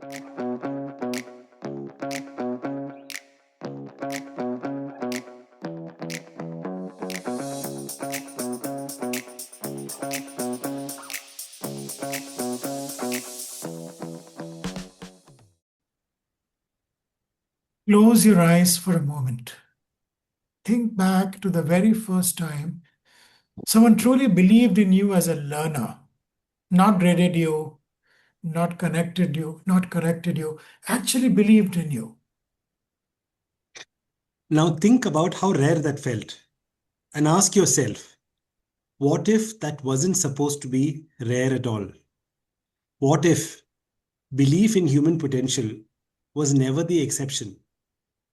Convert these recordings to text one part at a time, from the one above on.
Close your eyes for a moment. Think back to the very first time someone truly believed in you as a learner, not graded you, not corrected you, actually believed in you. Now think about how rare that felt and ask yourself, what if that wasn't supposed to be rare at all? What if belief in human potential was never the exception,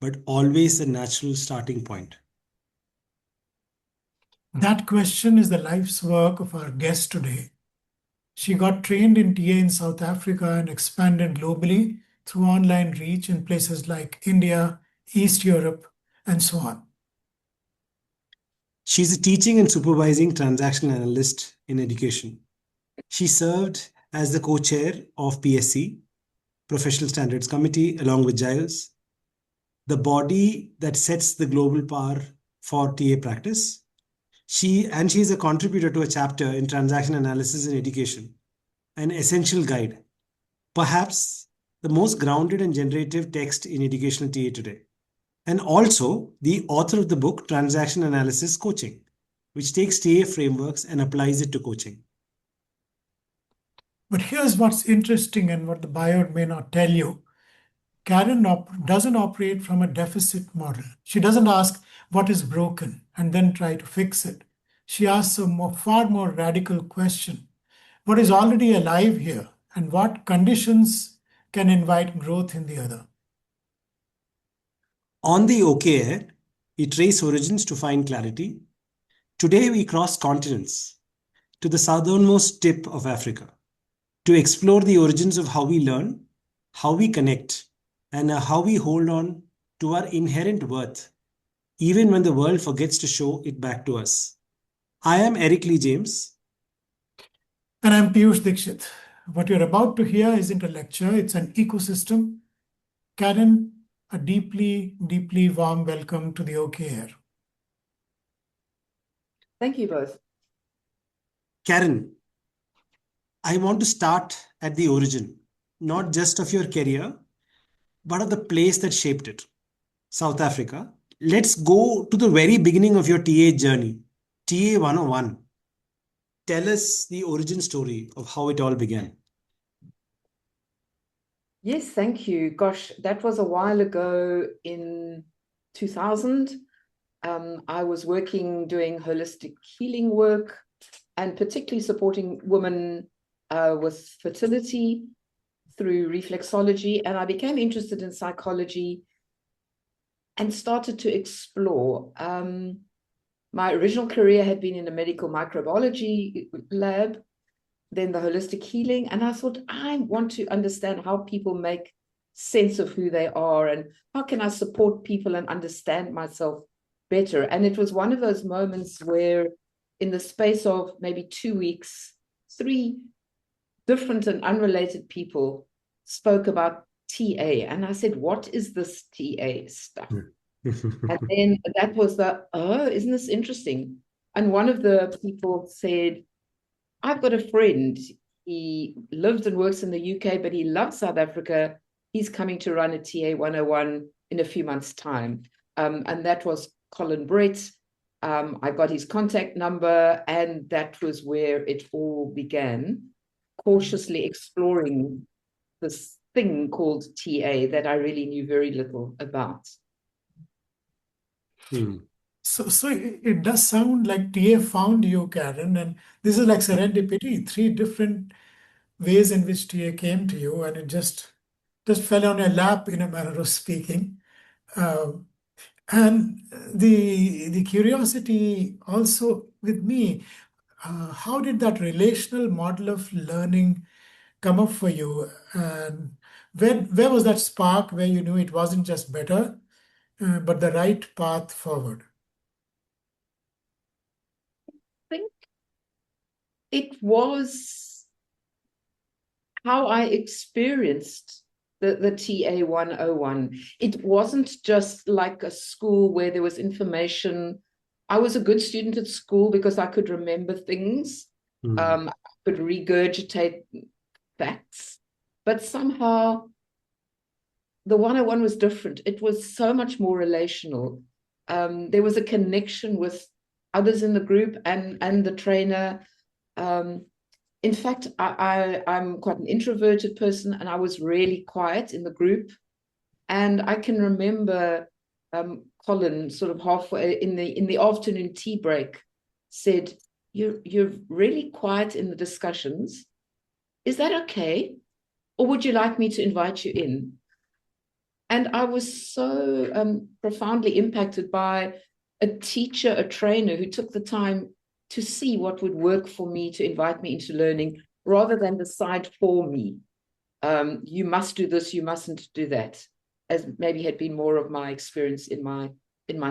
but always the natural starting point? That question is the life's work of our guest today. She got trained in TA in South Africa and expanded globally through online reach in places like India, East Europe, and so on. She's a teaching and supervising transactional analyst in education. She served as the co-chair of PSC, Professional Standards Committee, along with Giles, the body that sets the global bar for TA practice. She is a contributor to a chapter in Transaction Analysis in Education, an essential guide, perhaps the most grounded and generative text in educational TA today. And also the author of the book Transaction Analysis Coaching, which takes TA frameworks and applies it to coaching. But here's what's interesting and what the bio may not tell you. Karen doesn't operate from a deficit model. She doesn't ask what is broken and then try to fix it. She asks a far more radical question. What is already alive here and what conditions can invite growth in the other? On the OKR, we trace origins to find clarity. Today we cross continents to the southernmost tip of Africa to explore the origins of how we learn, how we connect, and how we hold on to our inherent worth, even when the world forgets to show it back to us. I am Eric Lee James. And I'm Piyush Dikshit. What you're about to hear isn't a lecture, it's an ecosystem. Karen, a deeply, deeply warm welcome to the OKR. Thank you both. Karen, I want to start at the origin, not just of your career, but of the place that shaped it, South Africa. Let's go to the very beginning of your TA journey, TA 101. Tell us the origin story of how it all began. Yes, thank you. Gosh, that was a while ago in 2000. I was doing holistic healing work and particularly supporting women with fertility through reflexology. And I became interested in psychology and started to explore. My original career had been in a medical microbiology lab, then the holistic healing. And I thought, I want to understand how people make sense of who they are and how can I support people and understand myself better. And it was one of those moments where in the space of maybe 2 weeks, 3 different and unrelated people spoke about TA. And I said, what is this TA stuff? And then that was isn't this interesting? And one of the people said, I've got a friend. He lives and works in the UK, but he loves South Africa. He's coming to run a TA 101 in a few months' time. And that was Colin Brett. I got his contact number, and that was where it all began, cautiously exploring this thing called TA that I really knew very little about. So it does sound like TA found you, Karen, and this is like serendipity, 3 different ways in which TA came to you, and it just fell on your lap in a manner of speaking. And the curiosity also with me, how did that relational model of learning come up for you? And where was that spark where you knew it wasn't just better, but the right path forward? I think it was how I experienced the TA 101. It wasn't just like a school where there was information. I was a good student at school because I could remember things. I could regurgitate facts, but somehow the 101 was different. It was so much more relational. There was a connection with others in the group and the trainer. In fact, I'm quite an introverted person, and I was really quiet in the group. And I can remember Colin, sort of halfway in the afternoon tea break, said, "You're really quiet in the discussions. Is that okay? Or would you like me to invite you in?" And I was so profoundly impacted by a teacher, a trainer who took the time to see what would work for me to invite me into learning rather than decide for me. You must do this, you mustn't do that, as maybe had been more of my experience in my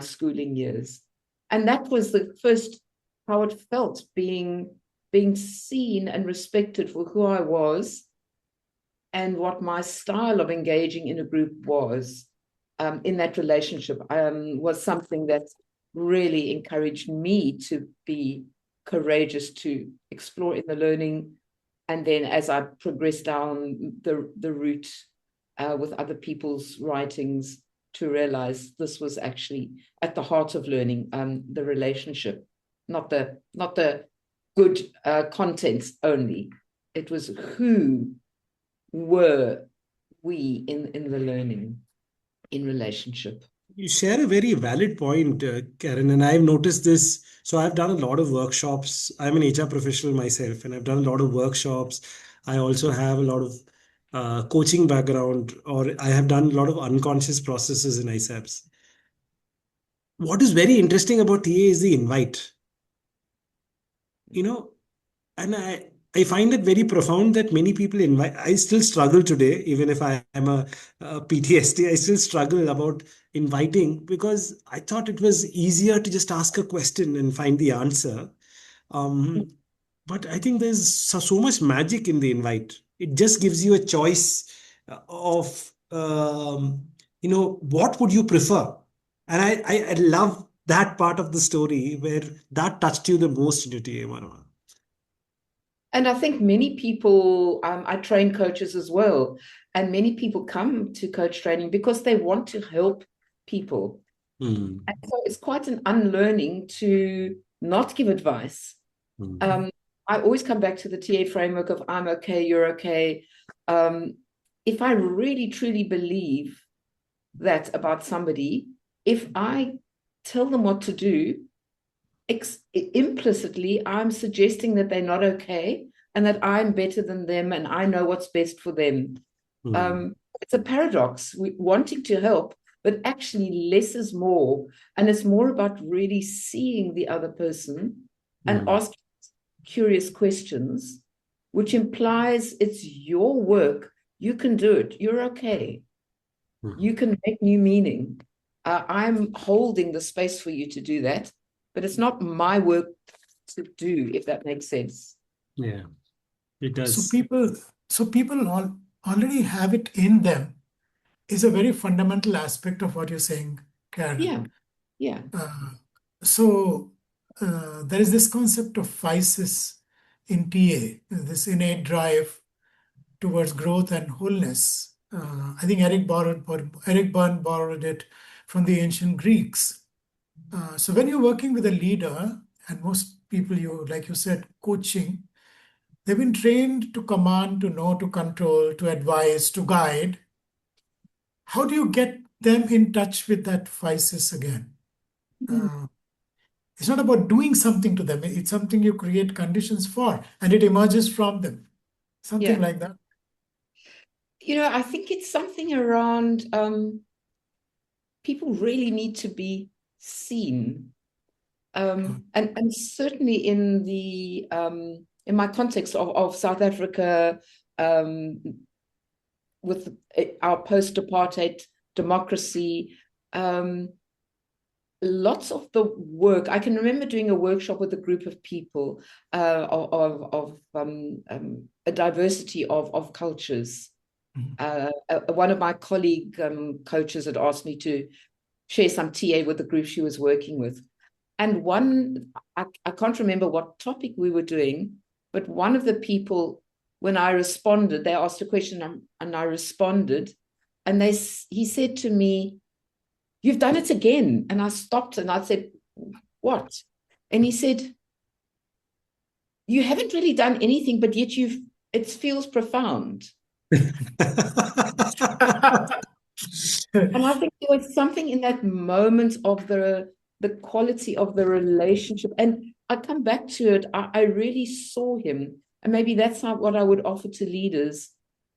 schooling years. And that was the first how it felt, being seen and respected for who I was and what my style of engaging in a group was in that relationship was something that really encouraged me to be courageous to explore in the learning. And then as I progressed down the route with other people's writings, to realize this was actually at the heart of learning, the relationship, not the good contents only. It was who were we in the learning, in relationship. You share a very valid point, Karen, and I've noticed this. So I've done a lot of workshops. I'm an HR professional myself, and I've done a lot of workshops. I also have a lot of coaching background, or I have done a lot of unconscious processes in ISAPs. What is very interesting about TA is the invite. You know, and I find it very profound that many people invite. I still struggle today, even if I am a PTSD. I still struggle about inviting because I thought it was easier to just ask a question and find the answer. Um, but I think there's so much magic in the invite. It just gives you a choice of what would you prefer, and I love that part of the story where that touched you the most in your TA 101. And I think many people, I train coaches as well, and many people come to coach training because they want to help people. And so it's quite an unlearning to not give advice. I always come back to the TA framework of I'm okay, you're okay. If I really truly believe that about somebody, if I tell them what to do, implicitly, I'm suggesting that they're not okay and that I'm better than them and I know what's best for them. It's a paradox, wanting to help, but actually less is more. And it's more about really seeing the other person and asking curious questions, which implies it's your work. You can do it. You're okay. You can make new meaning. I'm holding the space for you to do that, but it's not my work to do, if that makes sense. Yeah, it does. So people already have it in them is a very fundamental aspect of what you're saying, Karen. Yeah. So there is this concept of physis in TA, this innate drive towards growth and wholeness. I think Eric Byrne borrowed it from the ancient Greeks. So when you're working with a leader, and most people like you said, coaching, they've been trained to command, to know, to control, to advise, to guide. How do you get them in touch with that physis again? It's not about doing something to them. It's something you create conditions for, and it emerges from them. Something like that. I think it's something around people really need to be seen. And certainly in my context of South Africa, with our post-apartheid democracy, lots of the work, I can remember doing a workshop with a group of people of a diversity of cultures. One of my colleague coaches had asked me to share some TA with the group she was working with. And I can't remember what topic we were doing, but one of the people, when I responded, they asked a question and I responded, and he said to me, "You've done it again." And I stopped and I said, "What?" And he said, "You haven't really done anything, but yet it feels profound." And I think there was something in that moment of the quality of the relationship. And I come back to it, I really saw him. And maybe that's not what I would offer to leaders,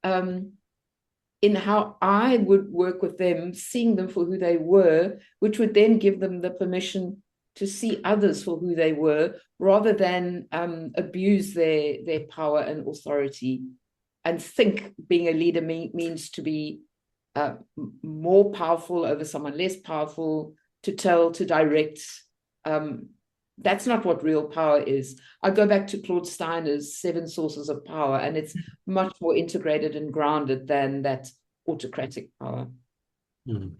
in how I would work with them, seeing them for who they were, which would then give them the permission to see others for who they were, rather than abuse their power and authority and think being a leader means to be more powerful over someone less powerful, to tell, to direct. That's not what real power is. I go back to Claude Steiner's 7 sources of power, and it's much more integrated and grounded than that autocratic power. Mm.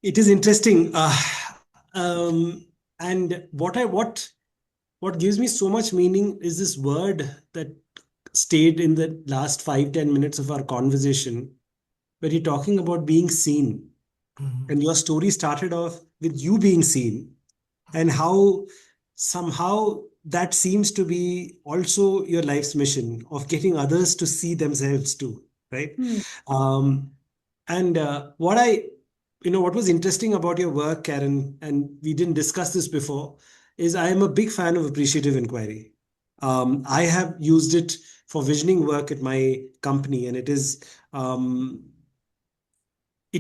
It is interesting. And what gives me so much meaning is this word that stayed in the last 5-10 minutes of our conversation, where you're talking about being seen. And your story started off with you being seen, and how somehow that seems to be also your life's mission of getting others to see themselves too, right? And what was interesting about your work, Karen, and we didn't discuss this before, is I am a big fan of appreciative inquiry. I have used it for visioning work at my company, and it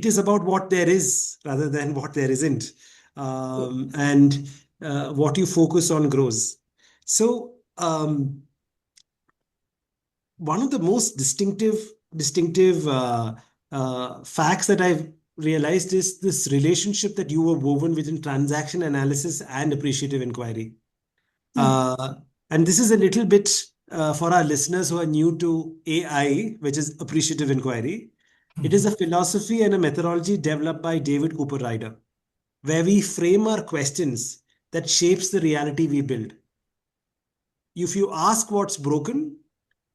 is about what there is rather than what there isn't. And what you focus on grows. So one of the most distinctive facts that I've realized is this relationship that you were woven within transaction analysis and appreciative inquiry. Uh, and this is a little bit for our listeners who are new to AI, which is appreciative inquiry. It is a philosophy and a methodology developed by David Cooper Ryder, where we frame our questions that shapes the reality we build. If you ask what's broken,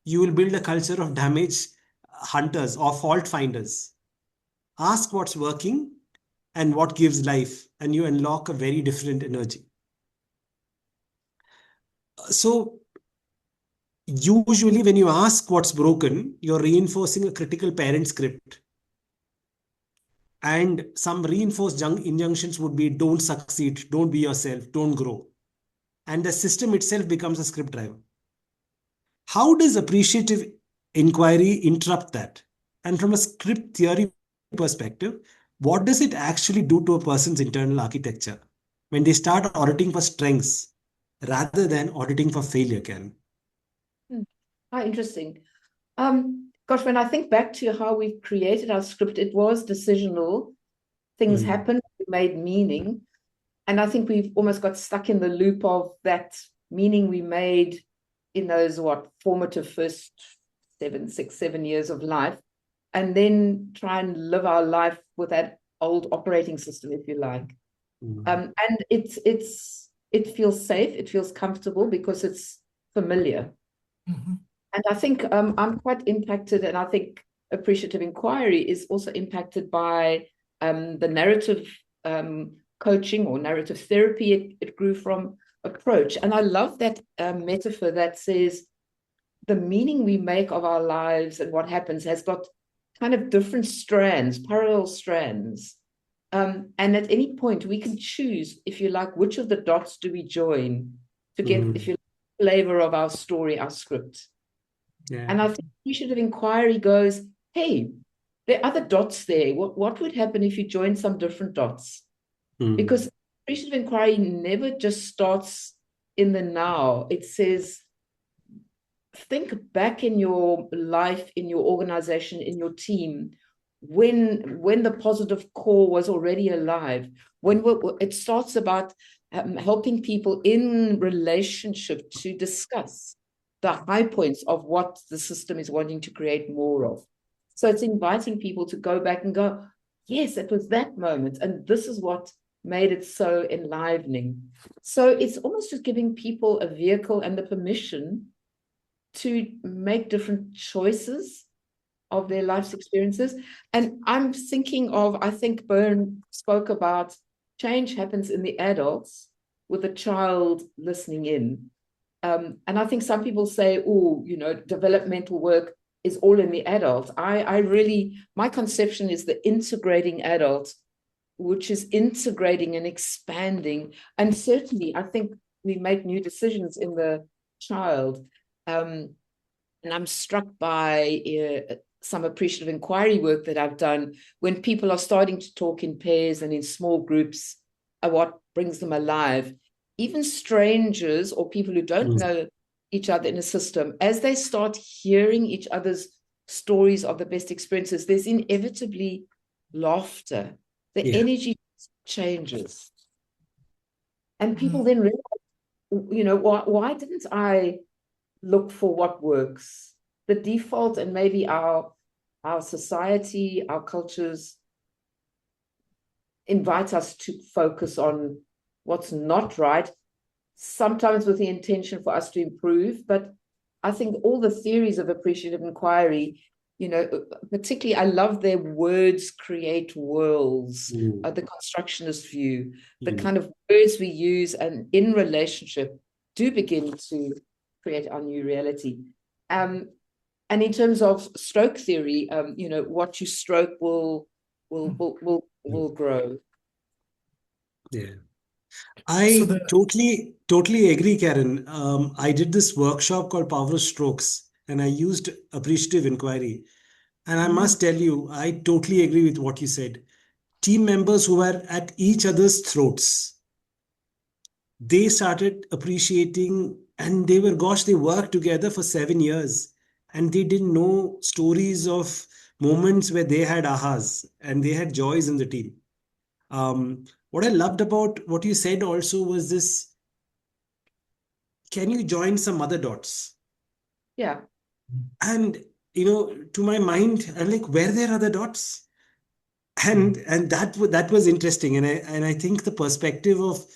you will build a culture of damage hunters or fault finders. Ask what's working and what gives life, and you unlock a very different energy. So usually when you ask what's broken, you're reinforcing a critical parent script. And some reinforced injunctions would be don't succeed, don't be yourself, don't grow. And the system itself becomes a script driver. How does appreciative inquiry interrupt that? And from a script theory perspective, what does it actually do to a person's internal architecture when they start auditing for strengths rather than auditing for failure, Karen? How interesting. Gosh, when I think back to how we created our script, it was decisional. Things happened, we made meaning. And I think we've almost got stuck in the loop of that meaning we made in those, formative first 7 years of life, and then try and live our life with that old operating system, if you like. And it feels safe, it feels comfortable because it's familiar. And I think I'm quite impacted, and I think appreciative inquiry is also impacted by the narrative coaching or narrative therapy it grew from approach. And I love that metaphor that says the meaning we make of our lives and what happens has got kind of different strands, parallel strands. And at any point we can choose, if you like, which of the dots do we join to get, if you like, flavor of our story, our script. Yeah. And I think appreciative inquiry goes, hey, there are other dots there. What would happen if you join some different dots? Because appreciative inquiry never just starts in the now. It says, think back in your life, in your organization, in your team, when the positive core was already alive. When it starts about helping people in relationship to discuss the high points of what the system is wanting to create more of. So it's inviting people to go back and go, yes, it was that moment, and this is what made it so enlivening. So it's almost just giving people a vehicle and the permission to make different choices of their life's experiences. And I'm thinking of, I think Byrne spoke about change happens in the adults with a child listening in. And I think some people say, oh, developmental work is all in the adult. I really, my conception is the integrating adult, which is integrating and expanding. And certainly, I think we make new decisions in the child. And I'm struck by some appreciative inquiry work that I've done when people are starting to talk in pairs and in small groups, what brings them alive. Even strangers or people who don't know each other in a system, as they start hearing each other's stories of the best experiences, there's inevitably laughter. The energy changes. And people then realize, why didn't I look for what works? The default, and maybe our society, our cultures invite us to focus on what's not right, sometimes with the intention for us to improve. But I think all the theories of appreciative inquiry, particularly I love their words create worlds, the constructionist view, the kind of words we use and in relationship do begin to create our new reality. And in terms of stroke theory, what you stroke will grow. Yeah. I totally agree, Karen. I did this workshop called Power of Strokes, and I used appreciative inquiry. And I must tell you, I totally agree with what you said. Team members who were at each other's throats, they started appreciating, and they worked together for 7 years, and they didn't know stories of moments where they had ahas and they had joys in the team. What I loved about what you said also was this: can you join some other dots? Yeah. And to my mind, I'm like, were there other dots? And that was interesting. And I think the perspective of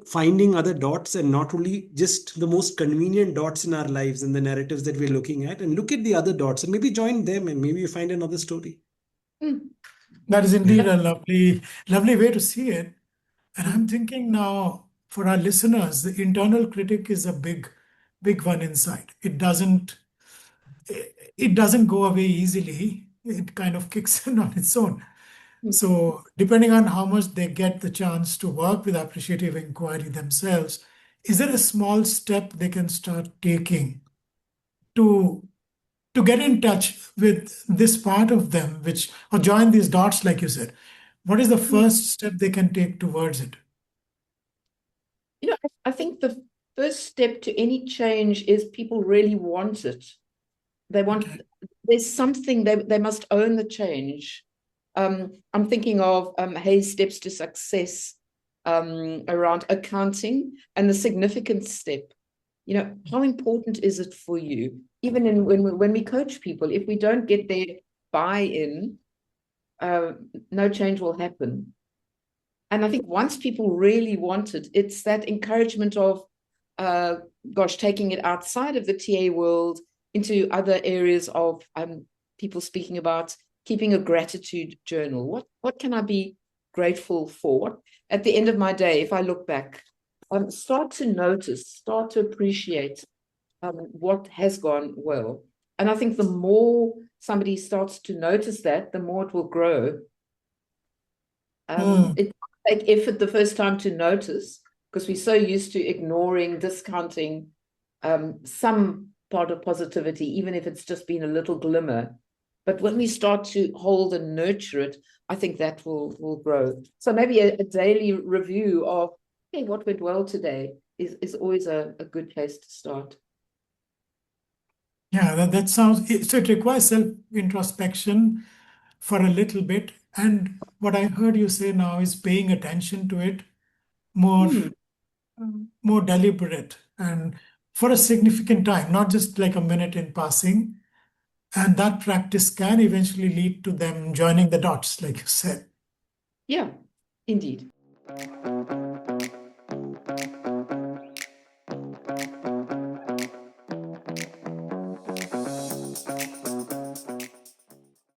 finding other dots, and not only just the most convenient dots in our lives and the narratives that we're looking at, and look at the other dots and maybe join them, and maybe you find another story. That is indeed a lovely way to see it. And I'm thinking now, for our listeners, the internal critic is a big one inside. It doesn't go away easily. It kind of kicks in on its own. So depending on how much they get the chance to work with appreciative inquiry themselves, is there a small step they can start taking to get in touch with this part of them, or join these dots, like you said? What is the first step they can take towards it? I think the first step to any change is people really want it. They want, there's something, they must own the change. I'm thinking of Hayes' steps to success around accounting and the significant step. How important is it for you? Even when we coach people, if we don't get their buy-in, no change will happen. And I think once people really want it, it's that encouragement of, taking it outside of the TA world into other areas of people speaking about keeping a gratitude journal. What can I be grateful for? At the end of my day, if I look back, start to notice, start to appreciate what has gone well. And I think the more somebody starts to notice that, the more it will grow. It take effort the first time to notice, because we're so used to ignoring, discounting some part of positivity, even if it's just been a little glimmer. But when we start to hold and nurture it, I think that will grow. So maybe a daily review of, hey, what went well today is always a good place to start. Yeah, that sounds, so it requires self-introspection for a little bit. And what I heard you say now is paying attention to it more, more deliberate, and for a significant time, not just like a minute in passing. And that practice can eventually lead to them joining the dots, like you said. Yeah, indeed.